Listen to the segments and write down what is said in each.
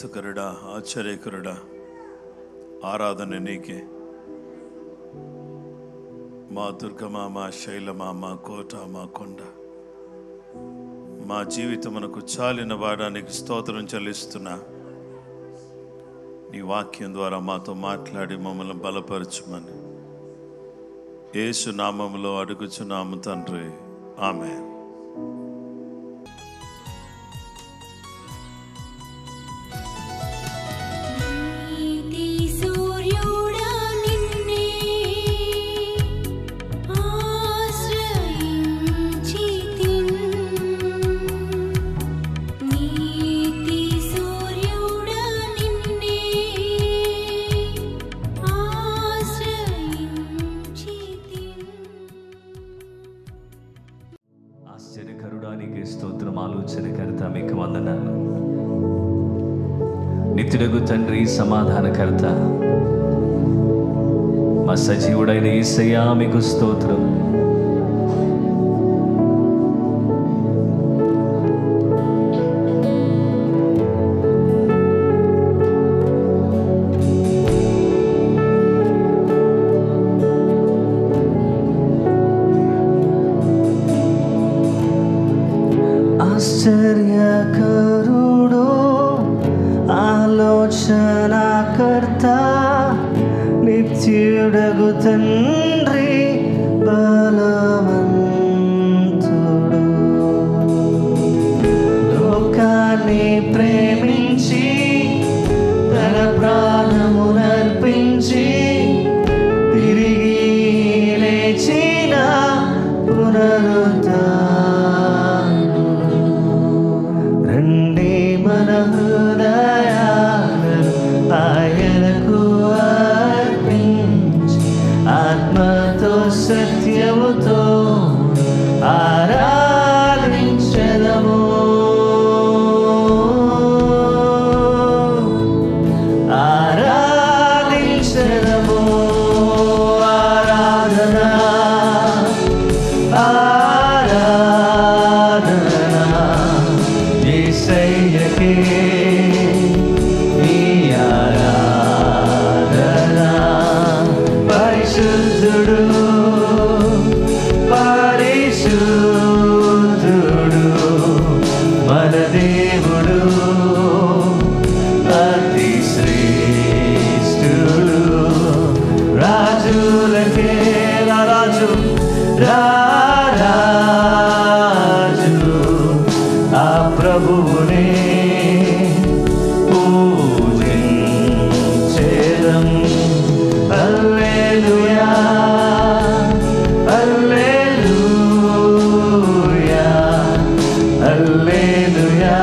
అద్భుతకరుడా, ఆశ్చర్యకరుడా, ఆరాధన నీకే. మా దుర్గమా, మా శైలమా, మా కోట, మా కొండ, మా జీవితమునకు చాలిన వాడానికి స్తోత్రం చెల్లిస్తున్నా. నీ వాక్యం ద్వారా మాతో మాట్లాడి మమ్మల్ని బలపరచుమని యేసు నామములో అడుగుచున్నాము తండ్రి, ఆమేన్. ఆశ్చర్యకరుడానికి స్తోత్రం, ఆలోచనకర్త మీకు వందనాలు. నిత్యుడగు తండ్రి, సమాధానకర్త, మా సజీవుడైన యేసయ్యా మీకు స్తోత్రం. ఆశ్చర్యకరుడు, ఆలోచనకర్త, నిత్యుడగు తండ్రి, బలవంతుడు, లోకాన్ని ప్రేమించి తన ప్రాణమునర్పించి తిరిగి లేచిన పునరుద్ధరణ. మన హృదయాలను ఆయనకు అర్పించి ఆత్మతో సత్యముతో ఆరాధించెదము. ఆరాధించెదము. ఆరాధన, ఆరాధన యేసయ్యకే నీ ఆరాధన. పరిశుద్ధుడు, పరిశుద్ధుడు మన దేవుడు, అతి శ్రేష్ఠుడు. రాజులకే రాజు, రాజు ఆ ప్రభువునే పూజించెదం. హల్లెలూయా, హల్లెలూయా, హల్లెలూయా,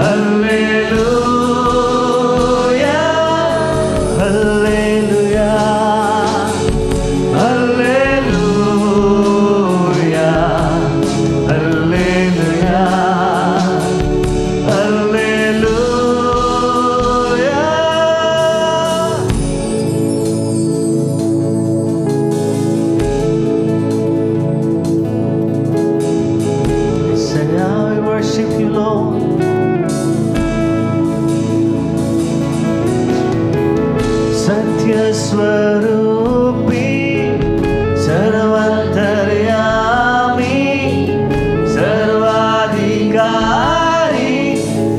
హల్లెలూయా, హల్లెలూయా, హల్లెలూయా, హల్లెలూయా, హల్లెలూయా. Say, I worship you, Lord. సత్య స్వరూపి, సర్వాంతర్యామి, సర్వాధికారి,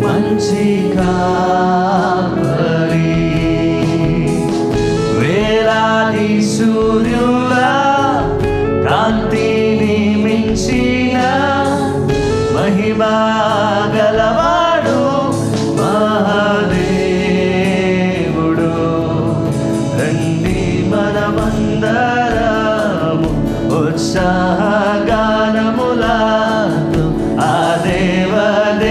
మంచి కాపరి, వేలాది సూర్యుల కాంతిని మించిన మహిమా గలవాడు మహాదేవుడు. రండి మనమందరము ఉత్సాహగానములతో ఆ దేవదేవుని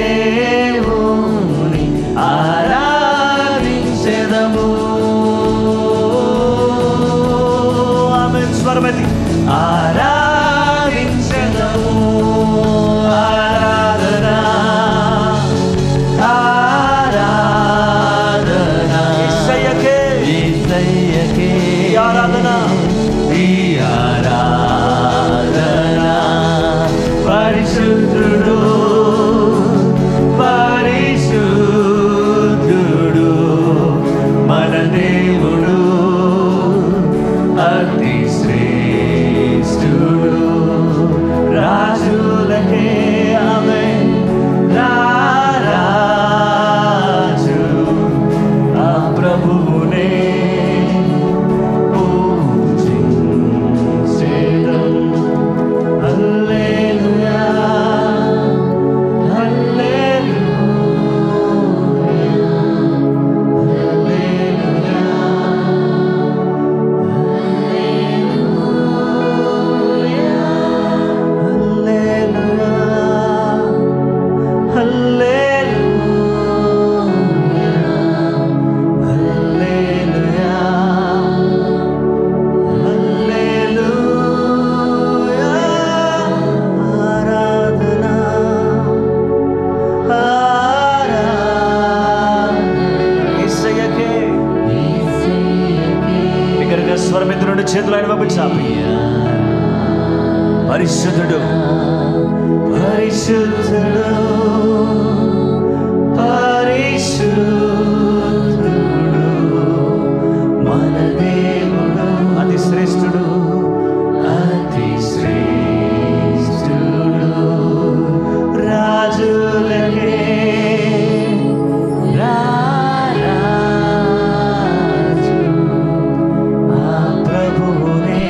చేతులు ఆయన వైపు చాపి పరిశుద్ధుడు పరిశుద్ధుడు పరిశుద్ధుడు మన దేవుడు అతి శ్రేష్ఠుడు అతి శ్రేష్ఠుడు రాజులకే రారాజు ఆ ప్రభువునే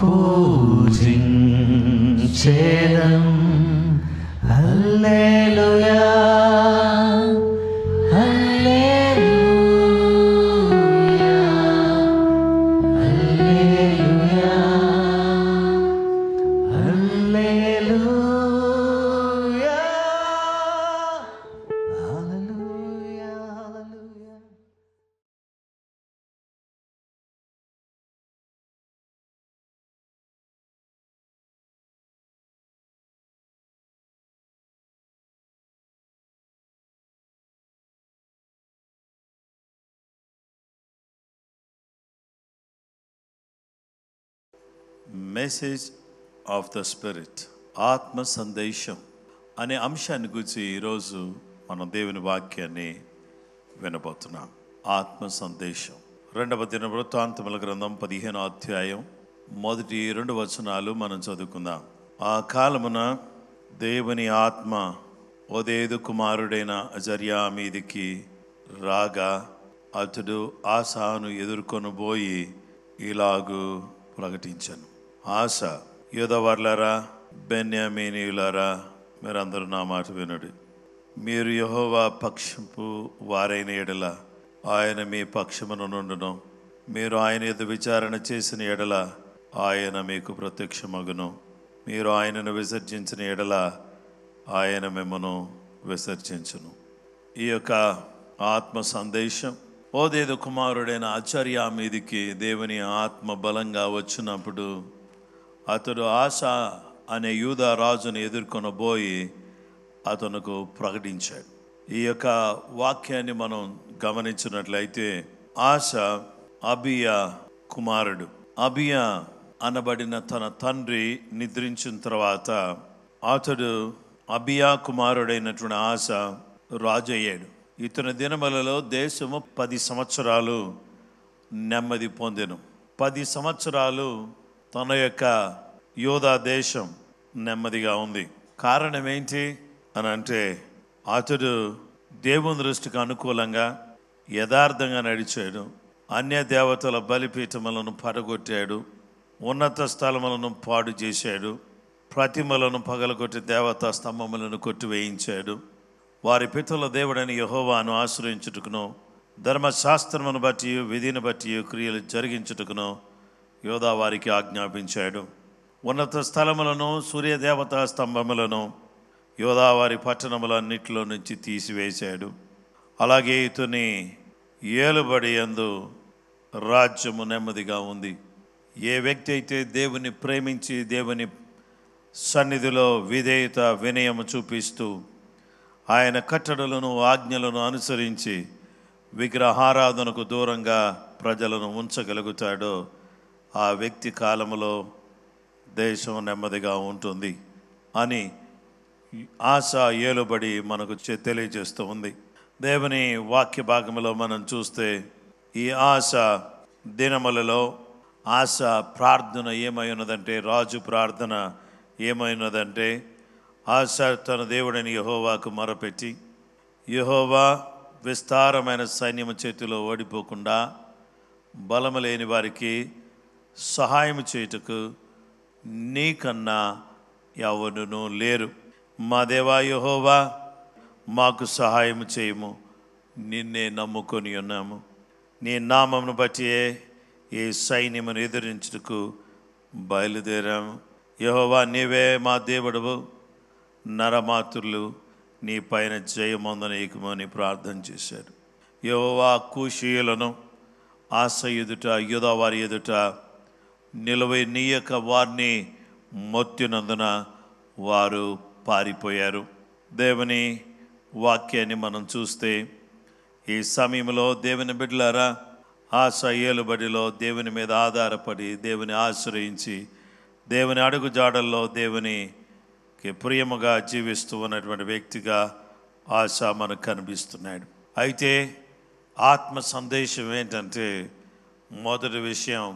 పూజించేదం హల్లెలూయా హల్లెలూయా హల్లెలూయా హల్లెలూయా హల్లెలూయా హల్లెలూయా. మెసేజ్ ఆఫ్ ద స్పిరిట్, ఆత్మ సందేశం అనే అంశాన్ని గురించి ఈరోజు మనం దేవుని వాక్యాన్ని వినబోతున్నాం. ఆత్మ సందేశం. 2వ దినవృత్తాంతముల గ్రంథం 15వ అధ్యాయం మొదటి 2 వచనాలు మనం చదువుకుందాం. ఆ కాలమున దేవుని ఆత్మ ఓదేదు కుమారుడైన అజర్యా మీదికి రాగా అతడు ఆసాను ఎదుర్కొనబోయి ఇలాగు ప్రకటించను. ఆశ, యూదావారులారా, బెన్యామీనీయులారా, మీరందరూ నా మాట వినుడి. మీరు యెహోవా పక్షపు వారైన ఎడల ఆయన మీ పక్షమున నుండును. మీరు ఆయన ఎదుట విచారణ చేసిన ఎడల ఆయన మీకు ప్రత్యక్షమగును. మీరు ఆయనను విసర్జించిన ఎడల ఆయన మిమ్మను విసర్జించును. ఈ యొక్క ఆత్మ సందేశం, ఓదేదు కుమారుడైన అజర్యా మీదికి దేవుని ఆత్మ బలంగా వచ్చినప్పుడు అతడు ఆశ అనే యూదా రాజును ఎదుర్కొనబోయి అతనుకు ప్రకటించాడు. ఈ యొక్క వాక్యాన్ని మనం గమనించినట్లయితే ఆశ అబియా కుమారుడు. అబియా అనబడిన తన తండ్రి నిద్రించిన తర్వాత అతడు అబియా కుమారుడైనటువంటి ఆశ రాజు అయ్యాడు. ఇతని దినములలో దేశము 10 సంవత్సరాలు నెమ్మది పొందెను. 10 సంవత్సరాలు తన యొక్క యూదా దేశం నెమ్మదిగా ఉంది. కారణం ఏంటి అని అంటే అతడు దేవుని దృష్టికి అనుకూలంగా యథార్థంగా నడిచాడు. అన్య దేవతల బలిపీఠములను పడగొట్టాడు. ఉన్నత స్థలములను పాడు చేశాడు. ప్రతిమలను పగలగొట్టి దేవతా స్తంభములను కొట్టివేయించాడు. వారి పితరుల దేవుడని యెహోవాను ఆశ్రయించుటకును ధర్మశాస్త్రమును బట్టి విధిని బట్టి క్రియలు జరిగించుటకును యోధా వారికి ఆజ్ఞాపించాడు. ఉన్నత స్థలములను సూర్యదేవతా స్తంభములను యోధా వారి పట్టణములన్నిటిలో నుంచి తీసివేశాడు. అలాగే ఇతని ఏలుబడి యందు రాజ్యము నెమ్మదిగా ఉంది. ఏ వ్యక్తి అయితే దేవుని ప్రేమించి దేవుని సన్నిధిలో విధేయత వినయము చూపిస్తూ ఆయన కట్టడలను ఆజ్ఞలను అనుసరించి విగ్రహారాధనకు దూరంగా ప్రజలను ఉంచగలుగుతాడో ఆ వ్యక్తి కాలంలో దేశం నెమ్మదిగా ఉంటుంది అని ఆశ ఏలుబడి మనకు తెలియజేస్తూ ఉంది. దేవుని వాక్య భాగంలో మనం చూస్తే ఈ ఆశ దినములలో ఆశ ప్రార్థన ఏమై ఉన్నదంటే, రాజు ప్రార్థన ఏమై ఉన్నదంటే, ఆశ తన దేవుడని యెహోవాకు మొరపెట్టి, యెహోవా విస్తారమైన సైన్యము చేతిలో ఓడిపోకుండా బలము లేని వారికి సహాయం చేయుటకు నీకన్నా ఎవరునూ లేరు. మా దేవా యెహోవా, మాకు సహాయం చేయము, నిన్నే నమ్ముకొని ఉన్నాము. నీ నామమును బట్టి ఈ సైన్యమును ఎదిరించుటకు బయలుదేరాము. యెహోవా, నీవే మా దేవుడవు, నరమాతులు నీ పైన జయమొందనీయకమని ప్రార్థన చేశాడు. యెహోవా కూషీయులను ఆశ ఎదుట యూదా వారి ఎదుట నిలవనీయక వారిని మొత్తినందున వారు పారిపోయారు. దేవుని వాక్యాన్ని మనం చూస్తే ఈ సమయంలో దేవుని బిడ్డలారా, ఆశ ఏలుబడిలో దేవుని మీద ఆధారపడి దేవుని ఆశ్రయించి దేవుని అడుగు జాడల్లో దేవునికి ప్రియముగా జీవిస్తూ ఉన్నటువంటి వ్యక్తిగా ఆశ మనకు కనిపిస్తున్నాడు. అయితే ఆత్మ సందేశం ఏంటంటే మొదటి విషయం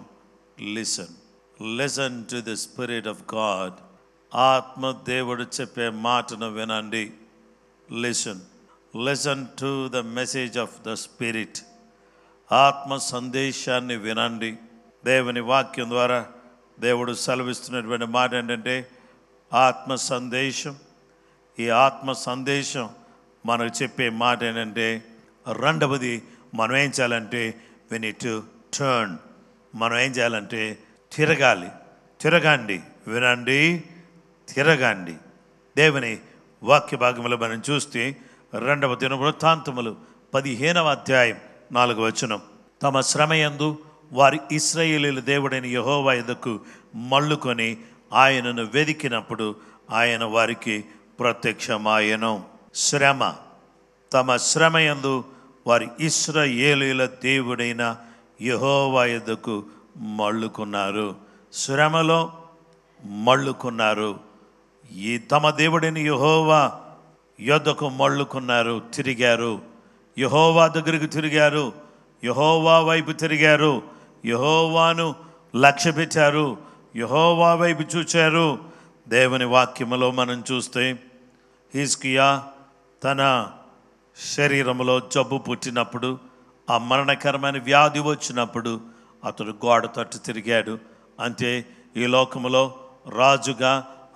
listen to the spirit of God. ఆత్మ దేవుడు చెప్పే మాటను వినండి. Listen to the message of the spirit. ఆత్మ సందేశాన్ని వినండి. దేవుని వాక్యం ద్వారా దేవుడు సెలవిస్తున్నటువంటి మాట ఏంటంటే ఆత్మ సందేశం. ఈ ఆత్మ సందేశం మనకు చెప్పే మాట ఏంటంటే రెండవది మనం ఏం చేయాలంటే we need to turn. మనం ఏం చేయాలంటే తిరగండి. వినండి, తిరగండి. దేవుని వాక్య భాగంలో మనం చూస్తే 2వ దినవృత్తాంతములు 15వ అధ్యాయం 4వ వచనం. తమ శ్రమయందు వారి ఇశ్రాయేలీయుల దేవుడైన యెహోవా యొద్దకు మళ్ళుకొని ఆయనను వెదికినప్పుడు ఆయన వారికి ప్రత్యక్షమాయెను. తమ శ్రమయందు వారి ఇశ్రాయేలీయుల దేవుడైన యెహోవా యొద్దకు మళ్ళుకున్నారు. శ్రమలో మళ్ళుకున్నారు. ఈ తమ దేవుడైన యెహోవా యొద్దకు మళ్ళుకున్నారు, తిరిగారు. యెహోవా దగ్గరికి తిరిగారు, యెహోవా వైపు తిరిగారు, యెహోవాను లక్ష్య పెట్టారు, యెహోవా వైపు చూచారు. దేవుని వాక్యములో మనం చూస్తే హిజ్కియా తన శరీరంలో జబ్బు పుట్టినప్పుడు, ఆ మరణకరమైన వ్యాధి వచ్చినప్పుడు అతడు గోడ తట్టు తిరిగాడు. అంటే ఈ లోకములో రాజుగా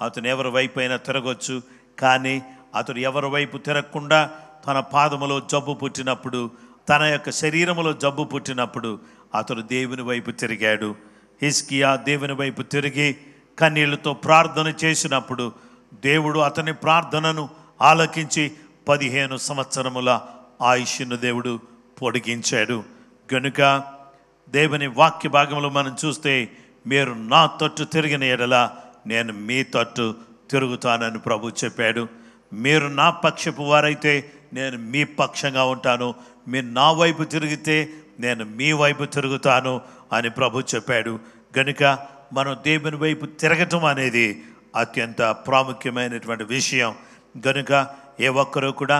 అతను ఎవరి వైపు అయినా తిరగొచ్చు, కానీ అతడు ఎవరి వైపు తిరగకుండా తన పాదములో జబ్బు పుట్టినప్పుడు, తన యొక్క శరీరములో జబ్బు పుట్టినప్పుడు అతడు దేవుని వైపు తిరిగాడు. హిజ్కియా దేవుని వైపు తిరిగి కన్నీళ్లతో ప్రార్థన చేసినప్పుడు దేవుడు అతని ప్రార్థనను ఆలకించి 15 సంవత్సరముల ఆయుష్ను దేవుడు పొడిగించాడు. గనుక దేవుని వాక్య భాగంలో మనం చూస్తే మీరు నా తట్టు తిరిగిన ఎడల నేను మీ తట్టు తిరుగుతానని ప్రభు చెప్పాడు. మీరు నా పక్షపు వారైతే నేను మీ పక్షంగా ఉంటాను, మీరు నా వైపు తిరిగితే నేను మీ వైపు తిరుగుతాను అని ప్రభు చెప్పాడు. గనుక మనం దేవుని వైపు తిరగటం అనేది అత్యంత ప్రాముఖ్యమైనటువంటి విషయం. గనుక ఏ ఒక్కరూ కూడా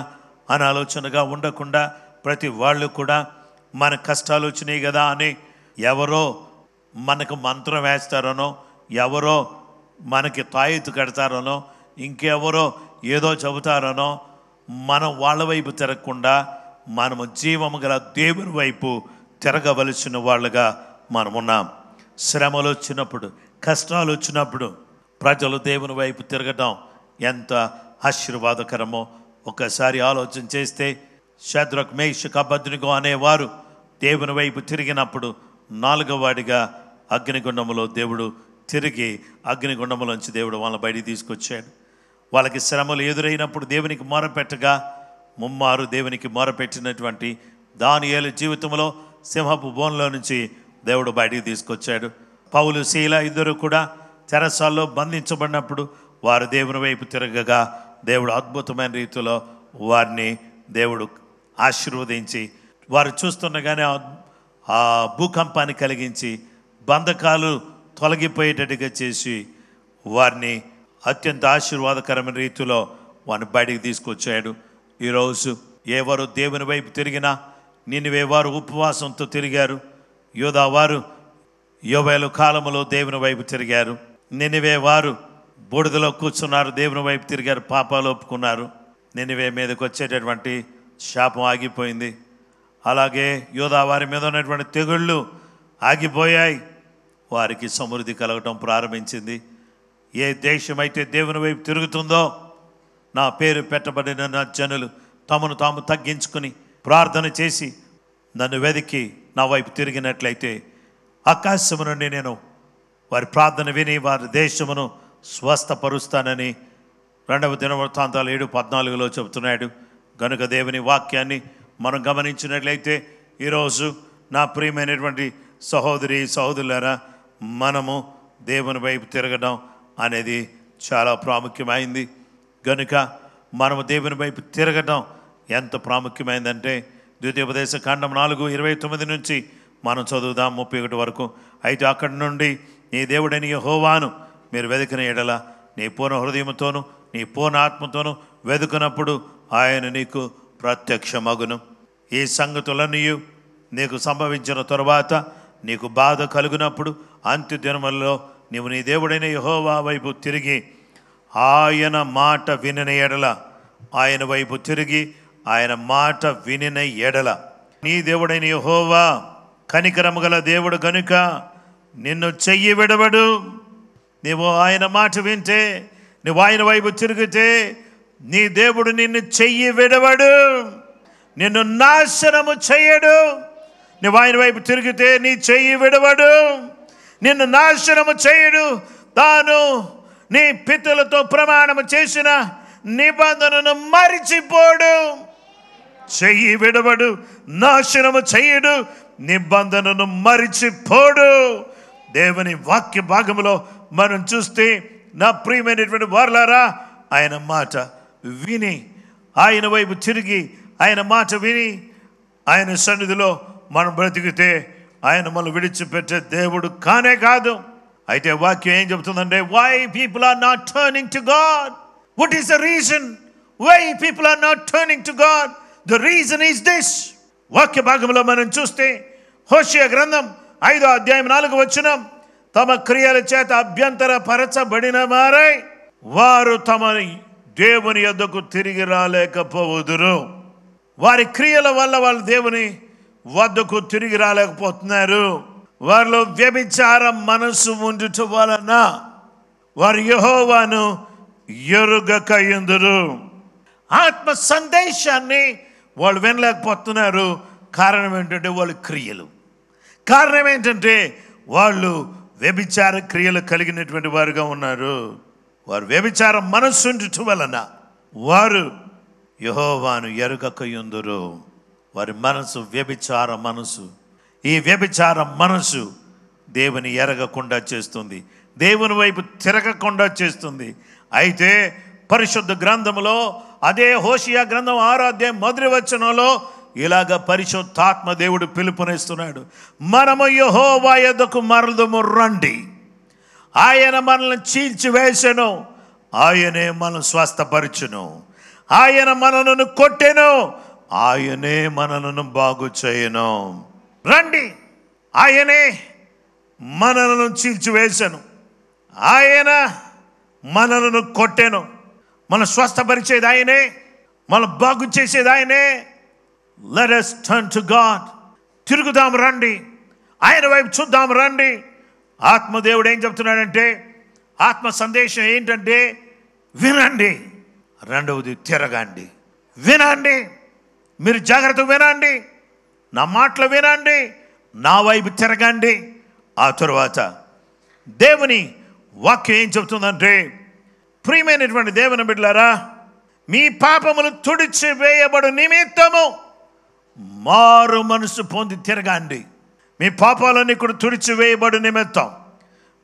అనాలోచనగా ఉండకుండా ప్రతి వాళ్ళు కూడా మన కష్టాలు వచ్చినాయి కదా అని ఎవరో మనకు మంత్రం వేస్తారనో, ఎవరో మనకి తాయెత్తు కడతారనో, ఇంకెవరో ఏదో చెబుతారనో మనం వాళ్ళ వైపు తిరగకుండా మనము జీవము గల దేవుని వైపు తిరగవలసిన వాళ్ళుగా మనమున్నాం. శ్రమలు వచ్చినప్పుడు, కష్టాలు వచ్చినప్పుడు ప్రజలు దేవుని వైపు తిరగటం ఎంత ఆశీర్వాదకరమో ఒకసారి ఆలోచన చేస్తే షద్రక్, మేషక్, అబేద్నెగో అనేవారు దేవుని వైపు తిరిగినప్పుడు 4వ వాడిగా అగ్నిగుండములో దేవుడు తిరిగి అగ్నిగుండములోంచి దేవుడు వాళ్ళని బయటికి తీసుకొచ్చాడు. వాళ్ళకి శ్రమలు ఎదురైనప్పుడు దేవునికి మొరపెట్టగా ముమ్మారు దేవునికి మొరపెట్టినటువంటి దానియేలు జీవితంలో సింహపు బోన్లో నుంచి దేవుడు బయటికి తీసుకొచ్చాడు. పౌలు, శీల ఇద్దరు కూడా చెరసాల్లో బంధించబడినప్పుడు వారు దేవుని వైపు తిరగగా దేవుడు అద్భుతమైన రీతిలో వారిని దేవుడు ఆశీర్వదించి వారు చూస్తుండగానే ఆ భూకంపాన్ని కలిగించి బంధకాలు తొలగిపోయేటట్టుగా చేసి వారిని అత్యంత ఆశీర్వాదకరమైన రీతిలో వారిని బయటికి తీసుకొచ్చాడు. ఈరోజు ఎవరు దేవుని వైపు తిరిగినా, నినివే వారు ఉపవాసంతో తిరిగారు, యోధా వారు యోవేలు కాలములో దేవుని వైపు తిరిగారు, నినివే వారు బూడిదలో కూర్చున్నారు, దేవుని వైపు తిరిగారు, పాపాలు ఒప్పుకున్నారు, నినివే మీదకి వచ్చేటటువంటి శాపం ఆగిపోయింది. అలాగే యోధా వారి మీద ఉన్నటువంటి తెగుళ్ళు ఆగిపోయాయి, వారికి సమృద్ధి కలగటం ప్రారంభించింది. ఏ దేశమైతే దేవుని వైపు తిరుగుతుందో, నా పేరు పెట్టబడిన నా జనులు తమను తాము తగ్గించుకుని ప్రార్థన చేసి నన్ను వెతికి నా వైపు తిరిగినట్లయితే ఆకాశము నుండి నేను వారి ప్రార్థన విని వారి దేశమును స్వస్థపరుస్తానని 2వ దినవృత్తాంతాలు 7:14 చెబుతున్నాడు. గనుక దేవుని వాక్యాన్ని మనం గమనించినట్లయితే ఈరోజు నా ప్రియమైనటువంటి సహోదరి సహోదరులారా, మనము దేవుని వైపు తిరగడం అనేది చాలా ప్రాముఖ్యమైంది. గనుక మనము దేవుని వైపు తిరగడం ఎంత ప్రాముఖ్యమైందంటే ద్వితీయోపదేశ కాండం 4:29 నుంచి మనం చదువుదాం 31 వరకు. అయితే అక్కడి నుండి నీ దేవుడైన యెహోవాను మీరు వెతికిన ఎడల నీ పూర్ణ హృదయముతోను నీ పూర్ణ ఆత్మతోను వెతుకునప్పుడు ఆయన నీకు ప్రత్యక్షమగును. ఈ సంగతులన్నీ నీకు సంభవించిన తరువాత నీకు బాధ కలుగునప్పుడు అంత్య దినములలో నీవు నీ దేవుడైన యెహోవా వైపు తిరిగి ఆయన మాట వినిన ఎడల ఆయన వైపు తిరిగి ఆయన మాట వినిన ఎడల నీ దేవుడైన యెహోవా కనికరము గల దేవుడు గనుక నిన్ను చెయ్యి విడవడు. నీవు ఆయన మాట వింటే, నువ్వు ఆయన వైపు తిరిగితే నీ దేవుడు నిన్ను చెయ్యి విడవడు, నిన్ను నాశనము చేయడు. నువ్వు ఆయన వైపు తిరిగితే నీ చెయ్యి విడవడు, నిన్ను నాశనము చేయడు. తాను నీ పితరులతో ప్రమాణము చేసిన నిబంధనను మరిచిపోడు. చెయ్యి విడవడు, నాశనము చేయడు, నిబంధనను మరిచిపోడు. దేవుని వాక్య భాగములో మనం చూస్తే నా ప్రియమైనటువంటి వారలారా, ఆయన మాట విని ఆయన వైపు తిరిగి ఆయన మాట విని ఆయన సన్నిధిలో మనం బ్రతికితే ఆయన మనం విడిచిపెట్టే దేవుడు కానే కాదు. అయితే వాక్యం ఏం చెబుతుందంటే, why people are not turning to God? What is the reason why people are not turning to God? The reason is this. వాక్య భాగంలో మనం చూస్తే హోషేయ గ్రంథం 5వ అధ్యాయం 4వ వచనం, తమ క్రియల చేత అభ్యంతర పరచబడిన వారై వారు తమ దేవుని యొద్దకు తిరిగి రాలేకపోవుదురు. వారి క్రియల వల్ల వాళ్ళు దేవుని వద్దకు తిరిగి రాలేకపోతున్నారు. వారిలో వ్యభిచార మనస్సు ఉండుట వలన వారు యెహోవాను ఎరుగకయుందురు. ఆత్మ సందేశాన్ని వాళ్ళు వినలేకపోతున్నారు. కారణం ఏంటంటే వాళ్ళ క్రియలు. కారణం ఏంటంటే వాళ్ళు వ్యభిచార క్రియలు కలిగినటువంటి వారుగా ఉన్నారు. వారు వ్యభిచార మనస్సు ఉండుట వలన వారు యెహోవాను ఎరుగకయుందురు. వారి మనసు వ్యభిచార మనసు. ఈ వ్యభిచార మనసు దేవుని ఎరగకుండా చేస్తుంది, దేవుని వైపు తిరగకుండా చేస్తుంది. అయితే పరిశుద్ధ గ్రంథములో అదే హోషేయ గ్రంథం 6వ అధ్యాయం 1వ వచనంలో ఇలాగ పరిశుద్ధాత్మ దేవుడు పిలుపునిస్తున్నాడు, మనము యెహోవా యొద్దకు మరలుము రండి. ఆయన మనల్ని చీల్చివేసెను, ఆయనే మనం స్వస్థపరచును. ఆయన మనలను కొట్టెను, ఆయనే మనలను బాగు చేయను. రండి, ఆయనే మనలను చీల్చివేసెను, ఆయన మనలను కొట్టెను. మనం స్వస్థపరిచేది ఆయనే, మనం బాగు చేసేది ఆయనే. Let us turn to God. తిరుగుదాం రండి, ఆయన వైపు చూద్దాం రండి. ఆత్మదేవుడు ఏం చెప్తున్నాడంటే, ఆత్మ సందేశం ఏంటంటే వినండి. రెండవది తిరగండి. వినండి, మీరు జాగ్రత్తగా వినండి, నా మాటలు వినండి, నా వైపు తిరగండి. ఆ తరువాత దేవుని వాక్యం ఏం చెప్తుందంటే, ప్రియమైనటువంటి దేవుని బిడ్డలారా, మీ పాపములు తుడిచివేయబడు నిమిత్తము మారు మనసు పొంది తిరగండి. మీ పాపాలన్నీ కూడా తుడిచివేయబడు నిమిత్తం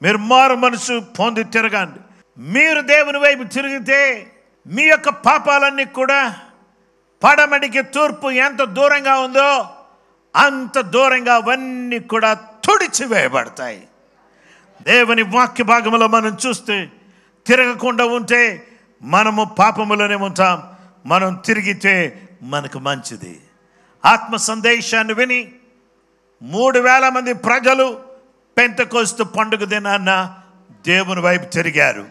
మీరు మారు మనసు పొంది తిరగండి. మీరు దేవుని వైపు తిరిగితే మీ యొక్క పాపాలన్నీ కూడా పడమటికి తూర్పు ఎంత దూరంగా ఉందో అంత దూరంగా అవన్నీ కూడా తుడిచివేయబడతాయి. దేవుని వాక్య భాగంలో మనం చూస్తే తిరగకుండా ఉంటే మనము పాపములోనే ఉంటాం. మనం తిరిగితే మనకు మంచిది. ఆత్మ సందేశాన్ని విని 3000 మంది ప్రజలు పెంతెకోస్తు పండుగ దినాన్న దేవుని వైపు తిరిగారు.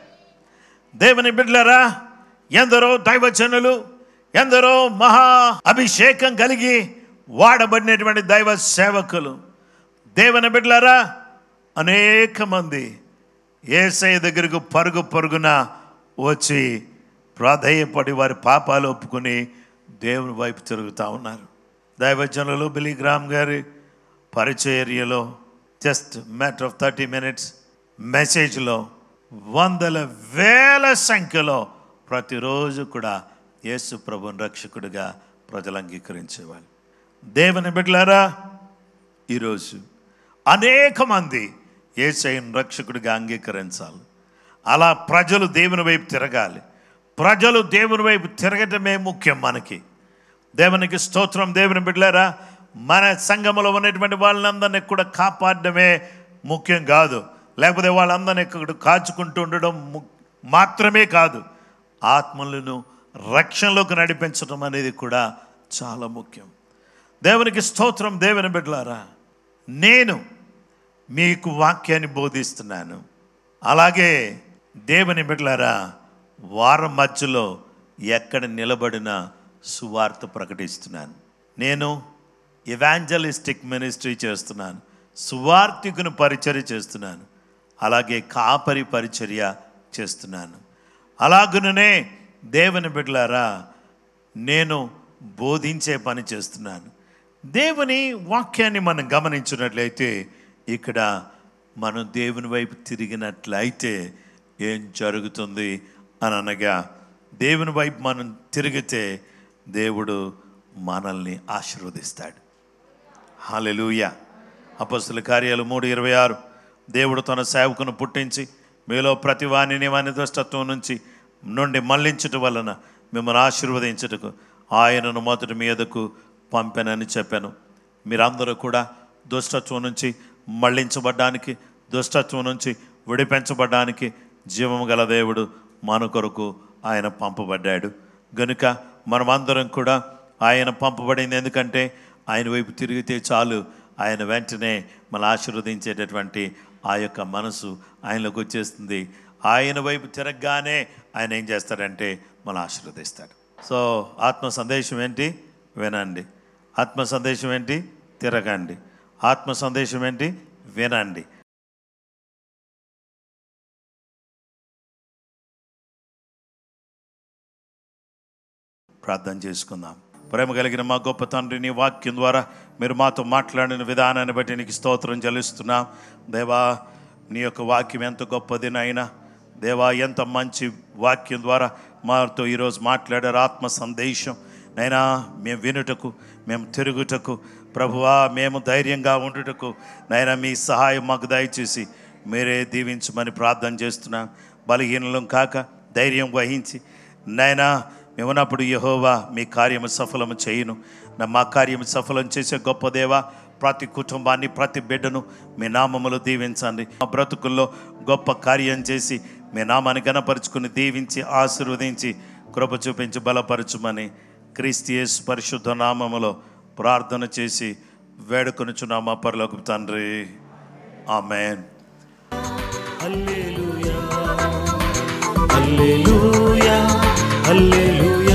దేవుని బిడ్డలారా, ఎందరో దైవజనులు, ఎందరో మహా అభిషేకం కలిగి వాడబడినటువంటి దైవ సేవకులు, దేవుని బిడ్డలారా, అనేక మంది యేసయ్య దగ్గరకు పరుగు పరుగున వచ్చి ప్రాధేయపడి వారి పాపాలు ఒప్పుకొని దేవుని వైపు తిరుగుతూ ఉన్నారు. దైవజనులు బిలీ గ్రామ్ గారి పరిచర్యలో జస్ట్ మ్యాటర్ ఆఫ్ 30 minutes మెసేజ్లో 100,000 సంఖ్యలో ప్రతిరోజు కూడా యేసు ప్రభుని రక్షకుడిగా ప్రజలు అంగీకరించేవాళ్ళు. దేవుని బిడ్డలారా, ఈరోజు అనేక మంది యేసయ్యను రక్షకుడిగా అంగీకరించాలి. అలా ప్రజలు దేవుని వైపు తిరగాలి. ప్రజలు దేవుని వైపు తిరగటమే ముఖ్యం మనకి. దేవునికి స్తోత్రం. దేవుని బిడ్డలారా, మన సంఘములో ఉన్నటువంటి వాళ్ళందరినీ కూడా కాపాడడమే ముఖ్యం కాదు, లేకపోతే వాళ్ళందరినీ ఇక్కడ కాచుకుంటూ ఉండడం మాత్రమే కాదు, ఆత్మలను రక్షణలోకి నడిపించడం అనేది కూడా చాలా ముఖ్యం. దేవునికి స్తోత్రం. దేవుని బిడ్డలారా, నేను మీకు వాక్యాన్ని బోధిస్తున్నాను. అలాగే దేవుని బిడ్డలారా, వారం మధ్యలో ఎక్కడ నిలబడినా సువార్త ప్రకటిస్తున్నాను. నేను ఎవాంజలిస్టిక్ మినిస్ట్రీ చేస్తున్నాను, సువార్తికుని పరిచర్య చేస్తున్నాను, అలాగే కాపరి పరిచర్య చేస్తున్నాను. అలాగుననే దేవుని బిడ్డలారా, నేను బోధించే పని చేస్తున్నాను. దేవుని వాక్యాన్ని మనం గమనించినట్లయితే, ఇక్కడ మనం దేవుని వైపు తిరిగినట్లయితే ఏం జరుగుతుంది అని అనగా, దేవుని వైపు మనం తిరిగితే దేవుడు మనల్ని ఆశీర్వదిస్తాడు. హల్లెలూయా. అపొస్తలుల కార్యాలు 3:26, దేవుడు తన సేవకును పుట్టించి మీలో ప్రతి వానిని వాని దుష్టత్వం నుండి మళ్లించటం వలన మిమ్మల్ని ఆశీర్వదించుటకు ఆయనను మొదటి మీదకు పంపానని చెప్పాను. మీరందరూ కూడా దుష్టత్వం నుంచి మళ్లించబడ్డానికి, దుష్టత్వం నుంచి విడిపించబడ్డానికి జీవము గల దేవుడు మన కొరకు ఆయన పంపబడ్డాడు. గనుక మనమందరం కూడా ఆయన పంపబడింది. ఎందుకంటే ఆయన వైపు తిరిగితే చాలు, ఆయన వెంటనే మన ఆశీర్వదించేటటువంటి ఆ యొక్క మనసు ఆయనలోకి వచ్చేస్తుంది. ఆయన వైపు తిరగగానే ఆయన ఏం చేస్తాడంటే మన ఆశీర్వదిస్తాడు. సో ఆత్మ సందేశం ఏంటి? వినండి. ఆత్మ సందేశం ఏంటి? తిరగండి. ఆత్మ సందేశం ఏంటి? వినండి. ప్రార్థన చేసుకుందాం. ప్రేమ కలిగిన మా గొప్ప తండ్రి, నీ వాక్యం ద్వారా మీరు మాతో మాట్లాడిన విధానాన్ని బట్టి నీకు స్తోత్రం చెల్లిస్తున్నాం. దేవా, నీ యొక్క వాక్యం ఎంత గొప్పది నాయనా. దేవా, ఎంత మంచి వాక్యం ద్వారా మాతో ఈరోజు మాట్లాడారు. ఆత్మ సందేశం నైనా మేము వినుటకు, మేము తిరుగుటకు, ప్రభువా మేము ధైర్యంగా ఉండుటకు నైనా మీ సహాయం మాకు దయచేసి మీరే దీవించమని ప్రార్థన చేస్తున్నాం. బలహీనలం కాక ధైర్యం వహించి నైనా మేము ఉన్నప్పుడు యెహోవా మీ కార్యము సఫలము చేయును. మా కార్యము సఫలం చేసే గొప్ప దేవా, ప్రతి కుటుంబాన్ని, ప్రతి బిడ్డను మీ నామములో దీవించండి. మా బ్రతుకుల్లో గొప్ప కార్యం చేసి మీ నామాన్ని గణపరుచుకుని దీవించి ఆశీర్వదించి కృప చూపించి బలపరచుమని క్రీస్తు యేసు పరిశుద్ధ నామములో ప్రార్థన చేసి వేడుకొనుచున్నాం మా పరలోకపు తండ్రి. ఆమేన్. హల్లెలూయా హల్లెలూయా హల్లెలూయా.